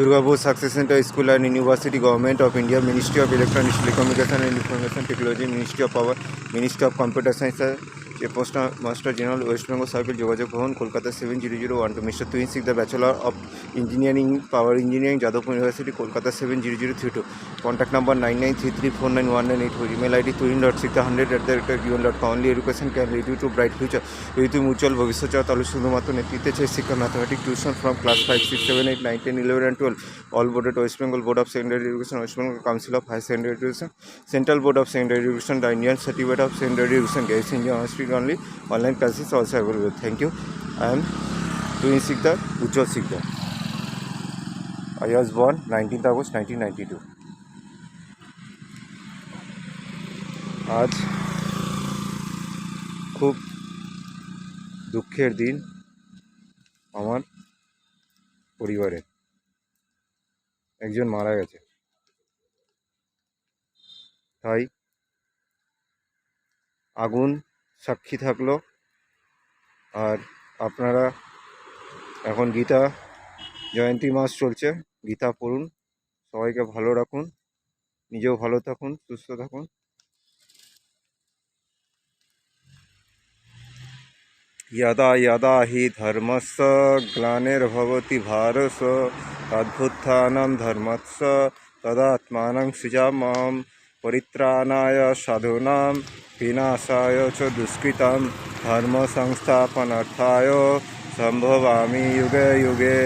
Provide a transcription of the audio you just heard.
Durgapur Success Center School and University, Government of India, Ministry of Electronics, Telecommunication and Information Technology, Ministry of Power, Ministry of Computer Science, Post Master General, West Bengal Circle, Jogajog Bhavan, Kolkata 70012. Mr. Twin Singh, the Bachelor of Engineering, Power Engineering, Jadavpur University, Kolkata 70032. Contact number 9933491984. Email ID turin.sikta100@gmail.com. Only education can lead you to bright future. With mutual ভবিষ্যৎ তাহলে শুধুমাত্র নেতৃত্বে চাই শিক্ষা mathematics tuition from class 5, 6, 7, 8, 9, 10, 11 and 12 all boarded West Bengal Board of Secondary Education, West Bengal Council of High Secondary Education, Central Board of Secondary Education, the Indian Certificate of Secondary Education, Guys India Street only. Online classes also available. Thank you. I am Twin Sikdar, Ujjwal Sikdar. I was born 19th August 1992. আজ খুব দুঃখের দিন আমার পরিবারে একজন মারা গেছে, তাই আগুন সাক্ষী থাকলো। আর আপনারা এখন গীতা জয়ন্তী মাস চলছে, গীতা পড়ুন, সবাইকে ভালো রাখুন, নিজেও ভালো থাকুন, সুস্থ থাকুন। यदा यदा हि धर्मस्य ग्लानिर्भवति भारत तद्भुत्थानं धर्मस्य तदात्मानं सृजाम्यहं परित्राणाय साधूनां विनाशाय च दुष्कृतं धर्म संस्थापनार्थाय सम्भवामि युगे युगे।